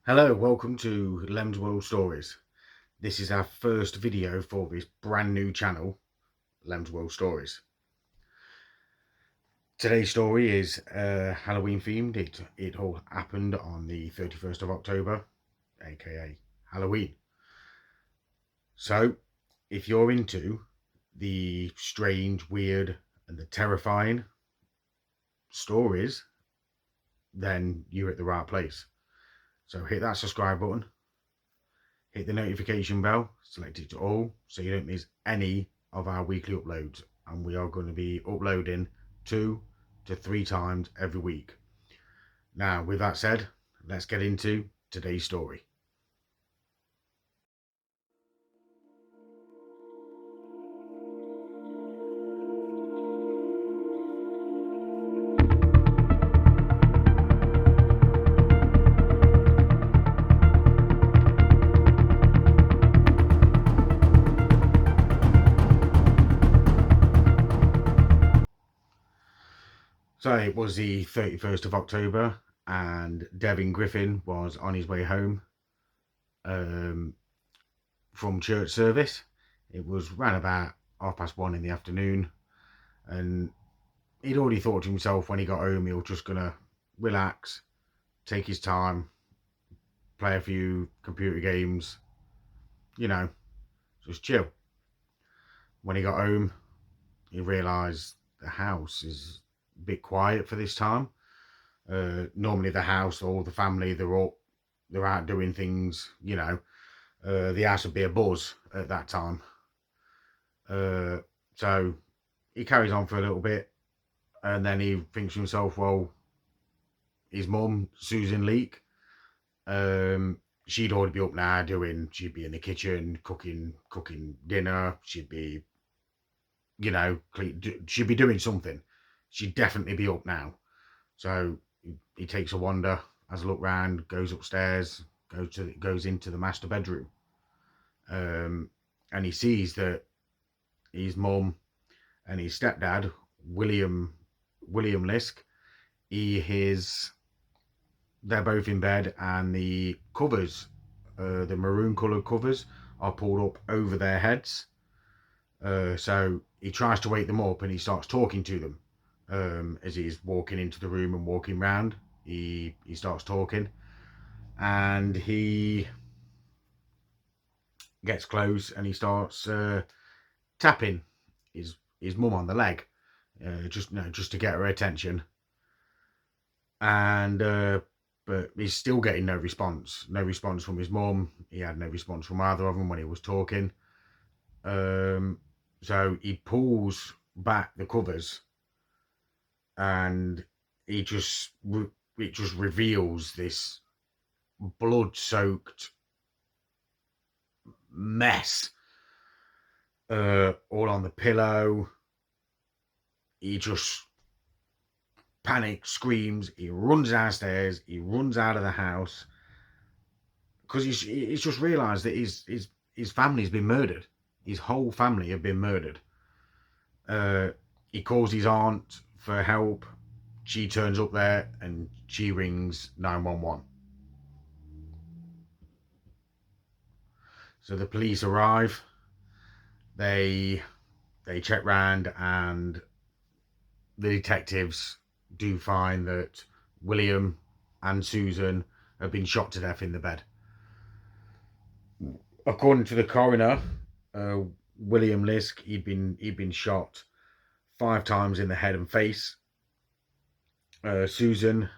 Hello, welcome to Lem's World Stories. This is our first video for this brand new channel, Lem's World Stories. Today's story is Halloween themed. It all happened on the 31st of October, aka Halloween. So, if you're into the strange, weird, and the terrifying stories, then you're at the right place. So hit that subscribe button, hit the notification bell, select it to all so you don't miss any of our weekly uploads. And we are going to be uploading 2 to 3 times every week. Now, with that said, let's get into today's story. So it was the 31st of October, and Devin Griffin was on his way home from church service. It was round about 1:30 in the afternoon, and he'd already thought to himself when he got home he was just going to relax, take his time, play a few computer games, just chill. When he got home, he realised the house is a bit quiet for this time. Normally the house, all the family, they're out doing things, the house would be a buzz at that time. So he carries on for a little bit, and then he thinks to himself, well, his mum, Susan Leake, she'd already be up now she'd be in the kitchen cooking dinner. She'd be, she'd be doing something. She'd definitely be up now. So he takes a wander, has a look round, goes upstairs, goes into the master bedroom, and he sees that his mum and his stepdad, William Liske, they're both in bed, and the covers, the maroon coloured covers, are pulled up over their heads. So he tries to wake them up, and he starts talking to them as he's walking into the room and walking round. He starts talking, and he gets close, and he starts tapping his mum on the leg, just to get her attention. And but he's still getting no response from his mum. He had no response from either of them when he was talking. So he pulls back the covers, and it just reveals this blood-soaked mess all on the pillow. He just panics, screams, he runs downstairs, he runs out of the house, because he's just realised that his family's been murdered. His whole family have been murdered. He calls his aunt for help. She turns up there and she rings 911. So the police arrive. They check round, and the detectives do find that William and Susan have been shot to death in the bed. According to the coroner, William Liske, he'd been shot 5 times in the head and face. Susan,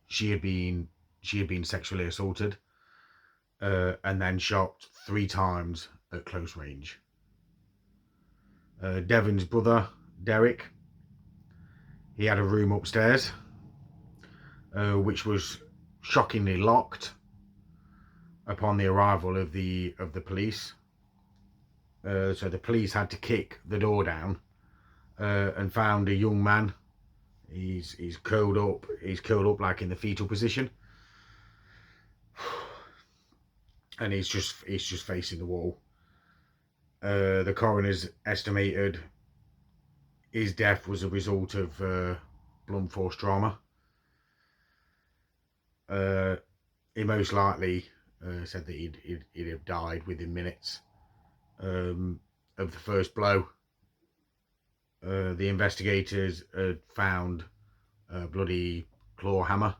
she had been sexually assaulted, and then shot 3 times at close range. Devin's brother, Derek, he had a room upstairs, which was shockingly locked upon the arrival of the police. So the police had to kick the door down, and found a young man. He's curled up. He's curled up like in the fetal position, and he's just facing the wall. The coroner's estimated his death was a result of blunt force trauma. he most likely said that he'd have died within minutes of the first blow. The investigators had found a bloody claw hammer.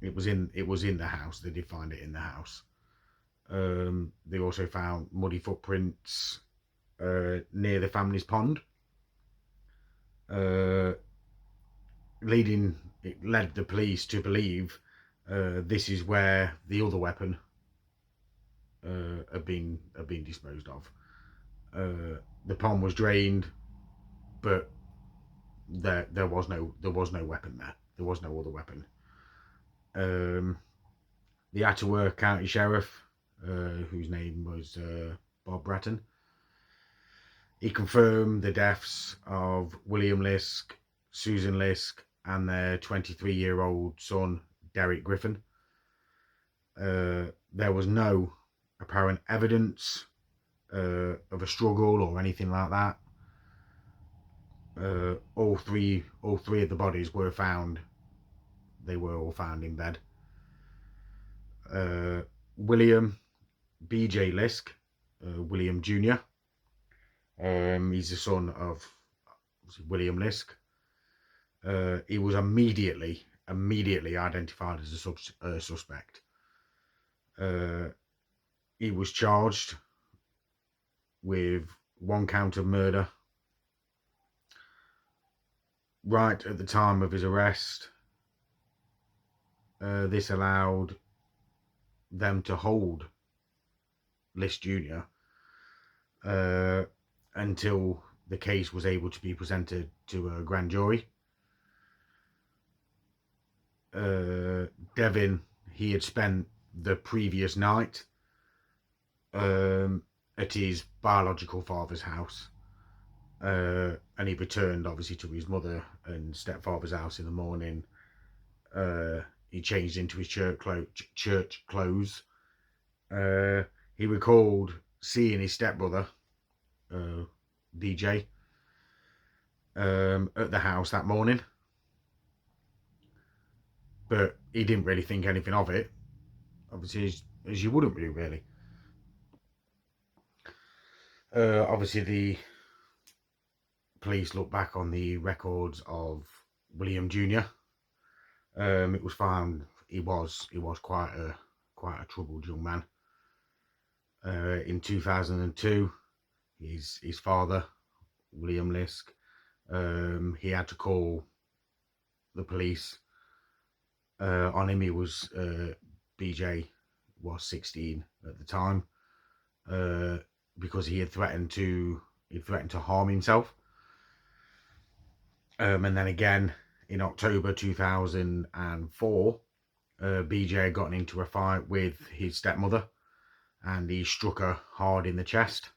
It was in the house. They did find it in the house. They also found muddy footprints near the family's pond. It led the police to believe this is where the other weapon had been disposed of. The pond was drained, but there was no weapon there. There was no other weapon. The Ottawa County Sheriff, whose name was Bob Bratton, he confirmed the deaths of William Liske, Susan Liske, and their 23-year-old son, Derek Griffin. There was no apparent evidence of a struggle or anything like that. All three of the bodies were found. They were all found in bed. William B.J. Liske, William Jr. He's the son of William Liske. He was immediately identified as a suspect. He was charged with 1 count of murder. Right at the time of his arrest, this allowed them to hold Liske Jr. Until the case was able to be presented to a grand jury. Devin, he had spent the previous night at his biological father's house, and he returned obviously to his mother and stepfather's house in the morning. He changed into his church clothes. He recalled seeing his stepbrother, DJ, at the house that morning, but he didn't really think anything of it, obviously, as you wouldn't really. Obviously, the police looked back on the records of William Jr. It was found he was quite a troubled young man. In 2002, his father, William Liske, he had to call the police on him. He was BJ was 16 at the time, because he had threatened to harm himself. And then again in October 2004, BJ had gotten into a fight with his stepmother, and he struck her hard in the chest.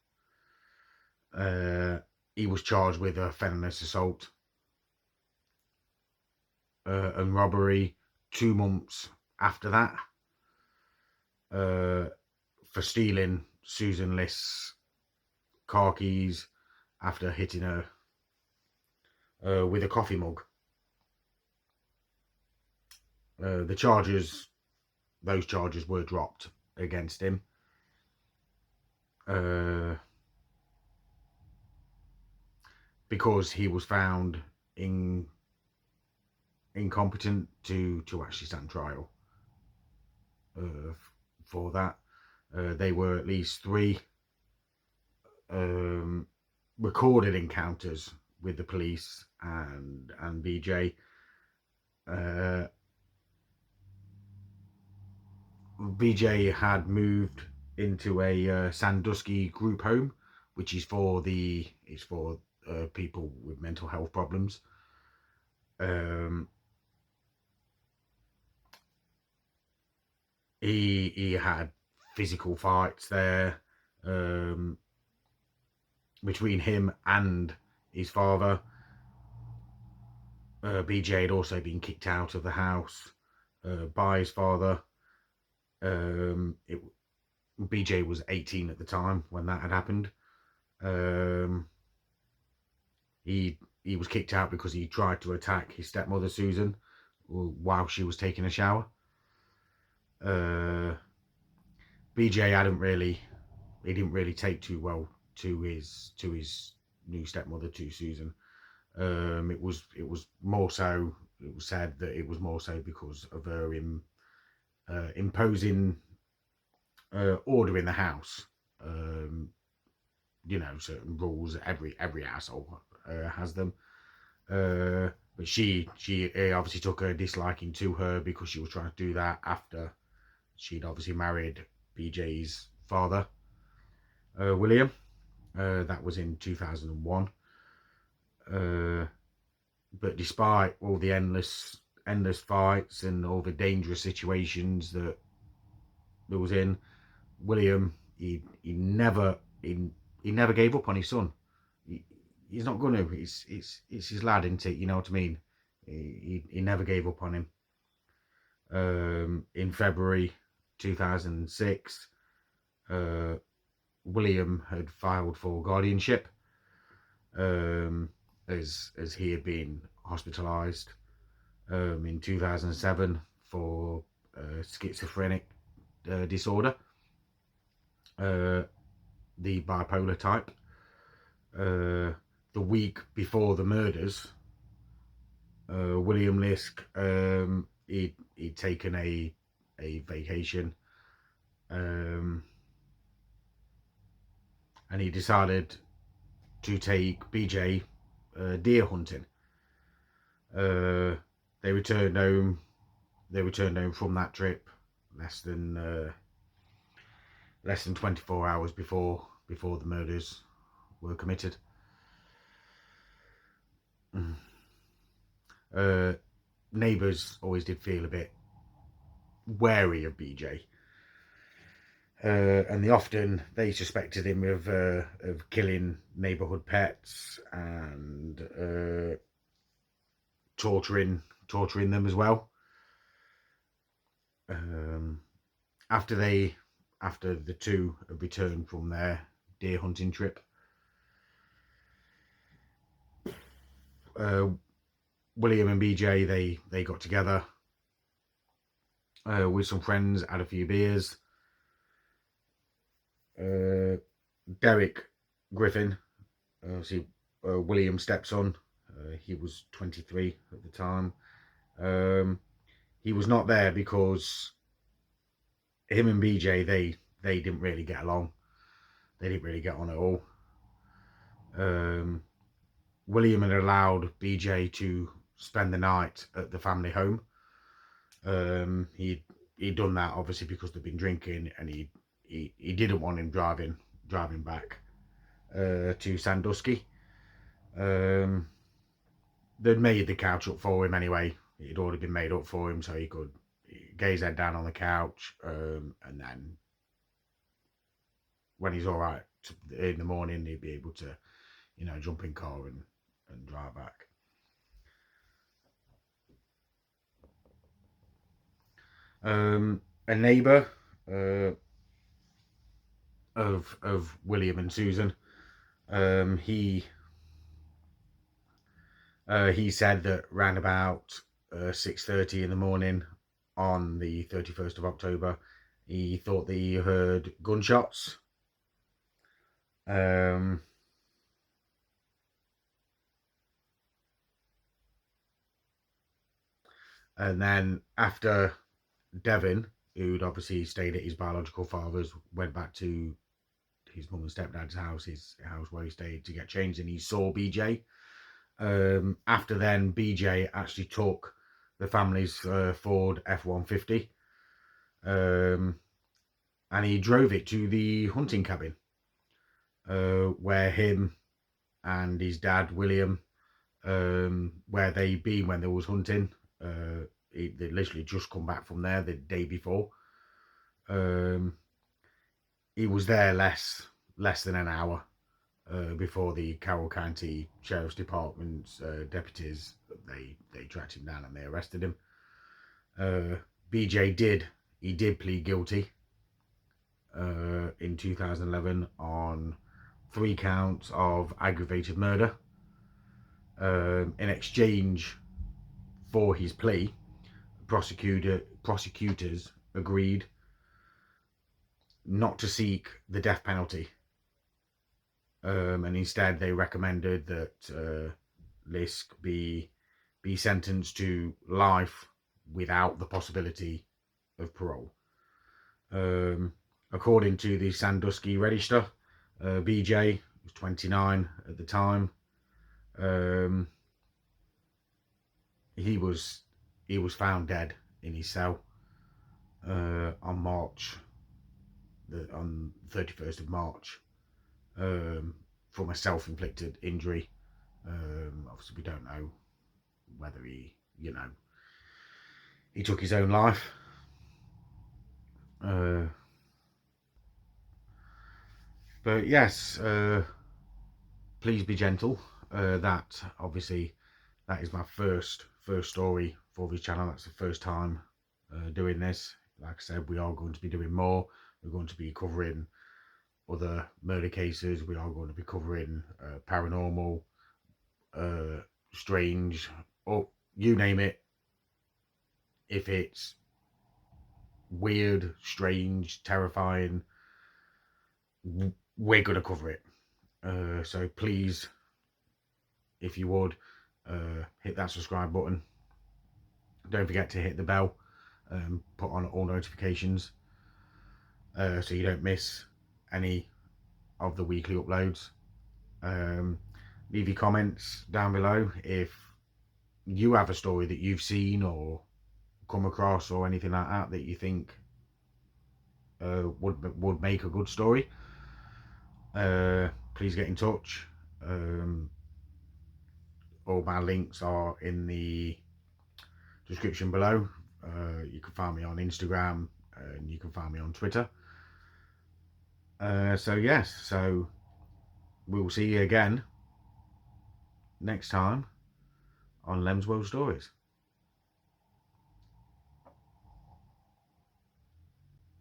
He was charged with a felonious assault and robbery 2 months after that, for stealing Susan Liske's car keys after hitting her with a coffee mug. Those charges were dropped against him. Because he was found incompetent to actually stand trial for that. They were at least 3 recorded encounters with the police and BJ. BJ had moved into a Sandusky group home, which is for people with mental health problems. He had physical fights there between him and his father. BJ had also been kicked out of the house by his father. BJ was 18 at the time when that had happened. He was kicked out because he tried to attack his stepmother Susan while she was taking a shower. BJ he didn't really take too well to his new stepmother, to Susan. It was more so. It was said that it was more so because of her imposing order in the house. Certain rules. Every household has them. But she obviously took a disliking to her because she was trying to do that after she'd obviously married BJ's father, William. That was in 2001. But despite all the endless fights and all the dangerous situations that there was in, William, he never gave up on his son. He's not gonna. It's his lad, isn't it? You know what I mean? He never gave up on him. In February 2006, William had filed for guardianship, as he had been hospitalised in 2007 for schizophrenic disorder, the bipolar type. The week before the murders, William Liske, he'd taken a vacation, and he decided to take BJ deer hunting. They returned home from that trip less than 24 hours before the murders were committed. Neighbours always did feel a bit wary of BJ, and they suspected him of killing neighbourhood pets and torturing them as well. After the two had returned from their deer hunting trip, William and BJ they got together with some friends, had a few beers. Derek Griffin, William's stepson, he was 23 at the time. He was not there because him and BJ they didn't really get along. They didn't really get on at all. William had allowed BJ to spend the night at the family home. He'd done that obviously because they'd been drinking, and he didn't want him driving back to Sandusky. They'd made the couch up for him anyway. It had already been made up for him, so he could get his head down on the couch, and then when he's all right in the morning, he'd be able to, jump in car and drive back. A neighbour of William and Susan, he said that round about 6:30 in the morning on the 31st of October, he thought that he heard gunshots. And then after Devin, who'd obviously stayed at his biological father's, went back to his mum and stepdad's house, his house where he stayed, to get changed, and he saw BJ. After then, BJ actually took the family's Ford F-150, and he drove it to the hunting cabin, where him and his dad, William, where they'd been when they was hunting. They literally just come back from there the day before. He was there less than an hour before the Carroll County Sheriff's Department's deputies, they tracked him down and they arrested him. BJ did plead guilty in 2011 on 3 counts of aggravated murder. In exchange for his plea, prosecutors agreed not to seek the death penalty, and instead they recommended that Liske be sentenced to life without the possibility of parole. According to the Sandusky Register, BJ was 29 at the time. He was found dead in his cell on 31st of March, from a self-inflicted injury. Obviously, we don't know whether he took his own life. But yes, please be gentle. That obviously, that is my first story for this channel. That's the first time doing this. Like I said, we are going to be doing more. We're going to be covering other murder cases. We are going to be covering paranormal, strange, or you name it. If it's weird, strange, terrifying, we're going to cover it. So please, if you would, hit that subscribe button. Don't forget to hit the bell, put on all notifications, so you don't miss any of the weekly uploads. Leave your comments down below if you have a story that you've seen or come across or anything like that that you think would make a good story. Please get in touch. All my links are in the description below. You can find me on Instagram and you can find me on Twitter. So yes, so we'll see you again next time on Lem's World Stories.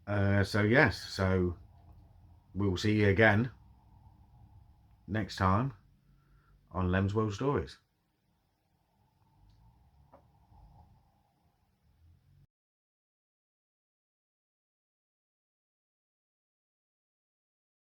So yes, so we'll see you again next time on Lem's World Stories.